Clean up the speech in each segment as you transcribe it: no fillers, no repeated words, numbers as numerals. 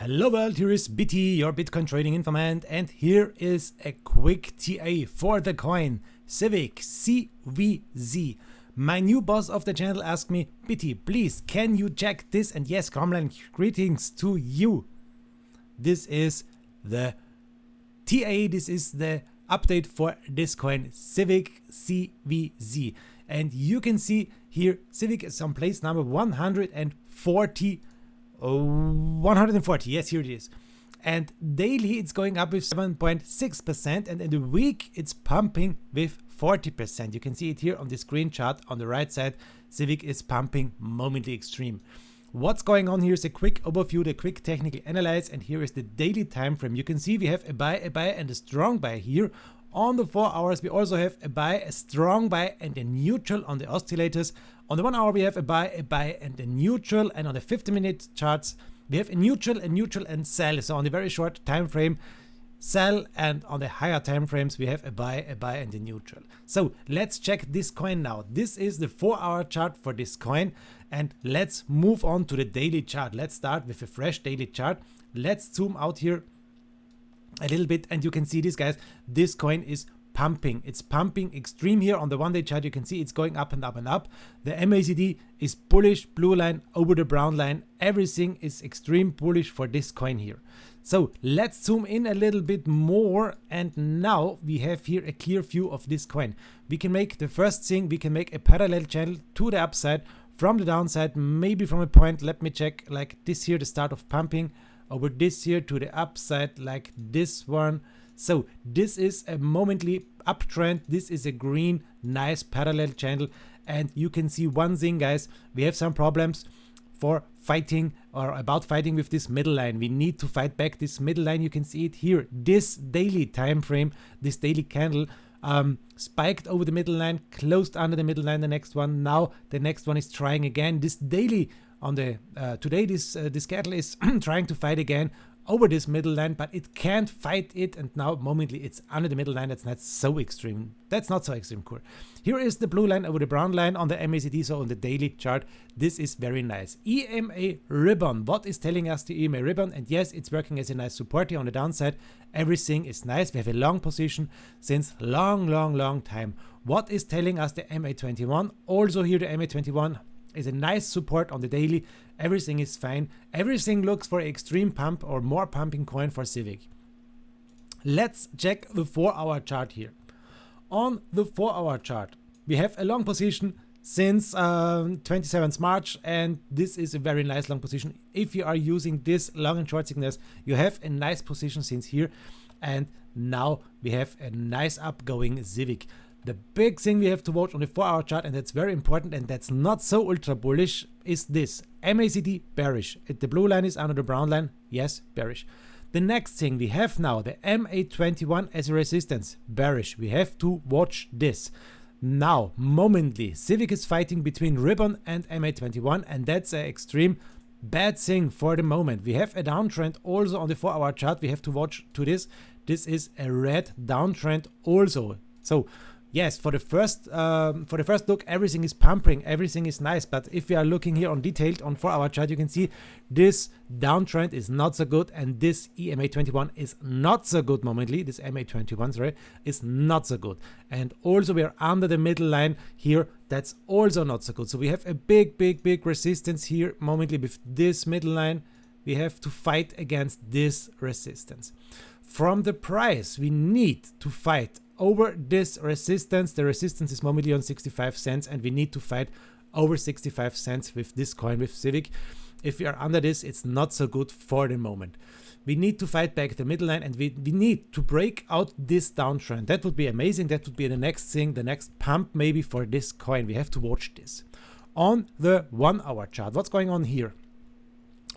Hello world, here is Biti, your Bitcoin trading informant, and here is a quick TA for the coin CIVIC CVC. My new boss of the channel asked me, Biti, please can you check this? And yes, Cromline, greetings to you. This is the TA, this is the update for this coin CIVIC CVC. And you can see here CIVIC is on place number 140. 140, yes, here it is. And daily it's going up with 7.6%, and in the week it's pumping with 40%. You can see it here on the screen chart on the right side. CIVIC is pumping momently extreme. What's going on here is a quick overview, the quick technical analysis, and here is the daily time frame. You can see we have a buy, and a strong buy here. On the 4 hours we also have a buy, a strong buy, and a neutral on the oscillators. On the 1 hour we have a buy, and a neutral, and on the 50-minute charts we have a neutral, and sell. So on the very short time frame, sell, and on the higher time frames we have a buy, and a neutral. So let's check this coin now. This is the 4-hour chart for this coin, and let's move on to the daily chart. Let's start with a fresh daily chart. Let's zoom out here a little bit, and you can see this, guys. This coin is pumping. It's pumping extreme here on the 1-day chart. You can see it's going up and up and up. The MACD is bullish, blue line over the brown line. Everything is extreme bullish for this coin here. So let's zoom in a little bit more, and now we have here a clear view of this coin. We can make the first thing, we can make a parallel channel to the upside from the downside, maybe from a point, let me check, like this here, the start of pumping over this here to the upside, like this one. So this is a momently uptrend. This is a green, nice parallel channel, and you can see one thing, guys. We have some problems for fighting or about fighting with this middle line. We need to fight back this middle line. You can see it here. This daily time frame, this daily candle spiked over the middle line, closed under the middle line. The next one, now the next one is trying again. This daily on the today this candle is trying to fight again over this middle line, but it can't fight it, and now momently it's under the middle line. That's not so extreme. That's not so extreme cool. Here is the blue line over the brown line on the MACD, so on the daily chart. This is very nice. EMA ribbon. What is telling us the EMA ribbon? And yes, it's working as a nice support here on the downside. Everything is nice. We have a long position since long time. What is telling us the MA21? Also here the MA21 is a nice support on the daily. Everything is fine. Everything looks for extreme pump or more pumping coin for CIVIC. Let's check the 4-hour chart here. On the 4-hour chart, we have a long position since 27th March, and this is a very nice long position. If you are using this long and short signals, you have a nice position since here, and now we have a nice upgoing CIVIC. The big thing we have to watch on the 4-hour chart, and that's very important, and that's not so ultra bullish, is this. MACD bearish. The blue line is under the brown line. Yes, bearish. The next thing we have now, the MA21 as a resistance. Bearish. We have to watch this. Now, momently, CIVIC is fighting between ribbon and MA21, and that's an extreme bad thing for the moment. We have a downtrend also on the 4-hour chart. We have to watch to this. This is a red downtrend also. So yes, for the first look, everything is pumping, everything is nice. But if we are looking here on detailed on 4-hour chart, you can see this downtrend is not so good, and this EMA21 is not so good momently. This MA21, sorry, is not so good. And also we are under the middle line here. That's also not so good. So we have a big resistance here momently with this middle line. We have to fight against this resistance. From the price, we need to fight over this resistance. The resistance is momently on 65 cents, and we need to fight over 65 cents with this coin, with CIVIC. If we are under this, it's not so good for the moment. We need to fight back the middle line, and we need to break out this downtrend. That would be amazing. That would be the next thing, the next pump maybe for this coin. We have to watch this. On the 1-hour chart, what's going on here?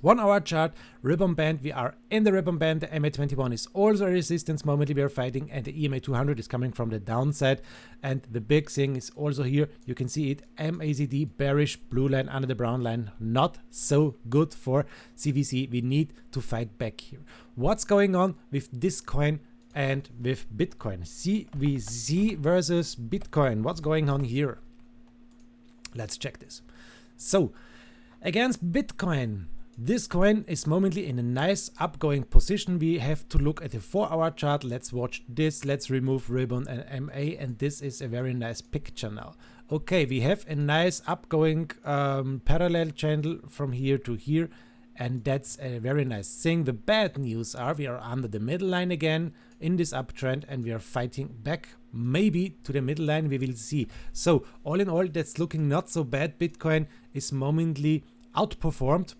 1-hour chart, ribbon band, we are in the ribbon band. The MA21 is also a resistance momently we are fighting, and the EMA200 is coming from the downside. And the big thing is also here, you can see it, MACD bearish, blue line under the brown line, not so good for CVC. We need to fight back here. What's going on with this coin and with Bitcoin? CVC versus Bitcoin. What's going on here? Let's check this. So against Bitcoin, This coin is momently in a nice upgoing position. We have to look at the 4-hour chart. Let's watch this. Let's remove ribbon and MA, and this is a very nice picture now. Okay, we have a nice upgoing parallel channel from here to here, and that's a very nice thing. The bad news are we are under the middle line again in this uptrend, and we are fighting back maybe to the middle line. We will see. So all in all, that's looking not so bad. Bitcoin is momently outperformed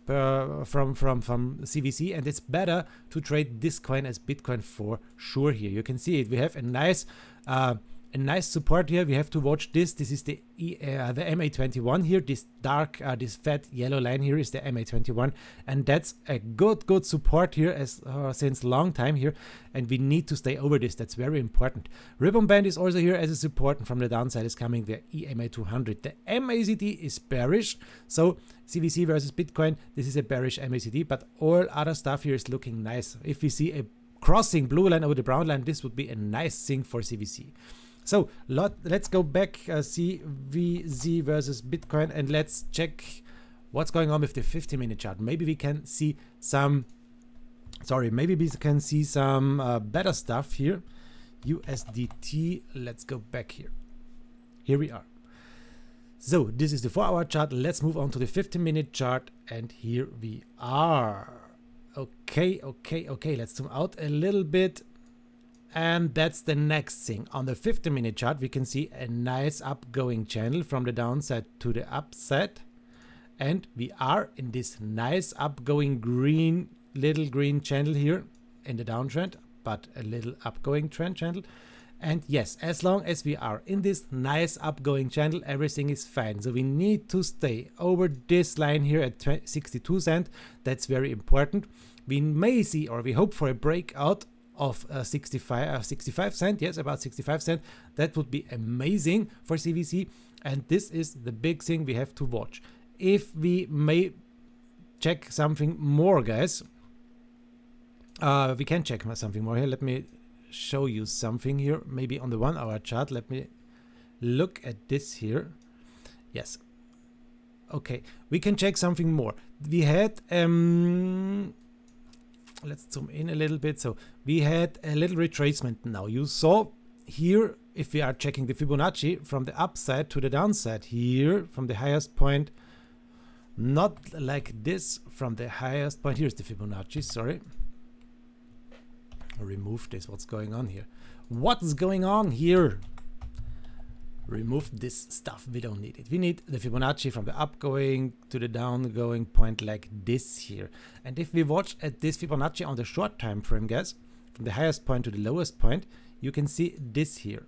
from CVC, and it's better to trade this coin as Bitcoin for sure. Here you can see it. We have a nice support here. We have to watch this. This is the MA21 here. This dark, this fat yellow line here is the MA21, and that's a good support here as since long time here. And we need to stay over this. That's very important. Ribbon band is also here as a support, and from the downside is coming the EMA200. The MACD is bearish, so CVC versus Bitcoin. This is a bearish MACD, but all other stuff here is looking nice. If we see a crossing blue line over the brown line, this would be a nice thing for CVC. So let's go back, CVC versus Bitcoin, and let's check what's going on with the 50-minute chart. Maybe we can see some, better stuff here. USDT, let's go back here. Here we are. So this is the 4-hour chart. Let's move on to the 50-minute chart, and here we are. Okay, let's zoom out a little bit. And that's the next thing. On the 50-minute chart, we can see a nice upgoing channel from the downside to the upside. And we are in this nice upgoing little green channel here in the downtrend, but a little upgoing trend channel. And yes, as long as we are in this nice upgoing channel, everything is fine. So we need to stay over this line here at 62 cents. That's very important. We may see, or we hope for, a breakout of 65 cents. Yes, about 65 cents. That would be amazing for CVC, and this is the big thing we have to watch. If we may check something more, guys, we can check something more here. Let me show you something here, maybe on the 1-hour chart. Let me look at this here. Yes, okay, we can check something more. We had let's zoom in a little bit. So we had a little retracement now. You saw here, if we are checking the Fibonacci from the upside to the downside here, from the highest point, not like this, from the highest point. Here's the Fibonacci, sorry. I'll remove this. What's going on here? What's going on here? Remove this stuff. We don't need it. We need the Fibonacci from the upgoing to the downgoing point like this here. And if we watch at this Fibonacci on the short time frame, guys, from the highest point to the lowest point, you can see this here.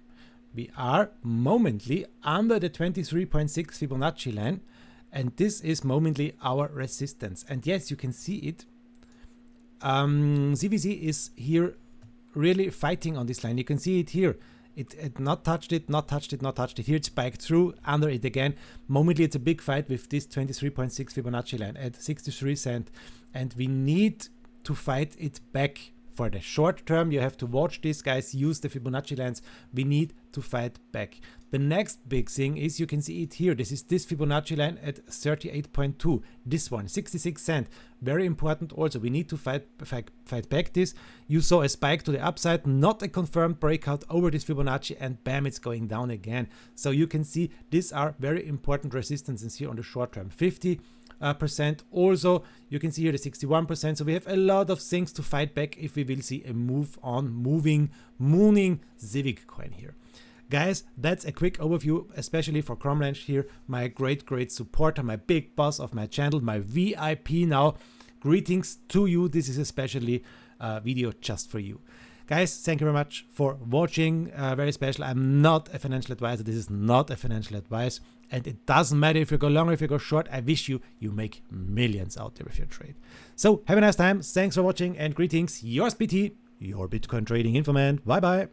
We are momently under the 23.6 Fibonacci line, and this is momently our resistance. And yes, you can see it. CVC is here really fighting on this line. You can see it here. It not touched it, not touched it, not touched it. Here it spiked through, under it again. Momently, it's a big fight with this 23.6 Fibonacci line at 63 cents. And we need to fight it back. For the short term, you have to watch this, guys. Use the Fibonacci lines. We need to fight back. The next big thing is, you can see it here. This is this Fibonacci line at 38.2. This one, 66 cents. Very important also. We need to fight back this. You saw a spike to the upside, not a confirmed breakout over this Fibonacci, and bam, it's going down again. So you can see these are very important resistances here on the short term. 50%. Also, you can see here the 61%. So we have a lot of things to fight back if we will see a mooning CIVIC coin here. Guys, that's a quick overview, especially for Cromlanch here, my great supporter, my big boss of my channel, my VIP now. Greetings to you. This is especially a video just for you. Guys, thank you very much for watching. Very special. I'm not a financial advisor. This is not a financial advice. And it doesn't matter if you go long or if you go short. I wish you make millions out there with your trade. So have a nice time. Thanks for watching and greetings. Yours Biti, your Bitcoin trading informant. Bye bye.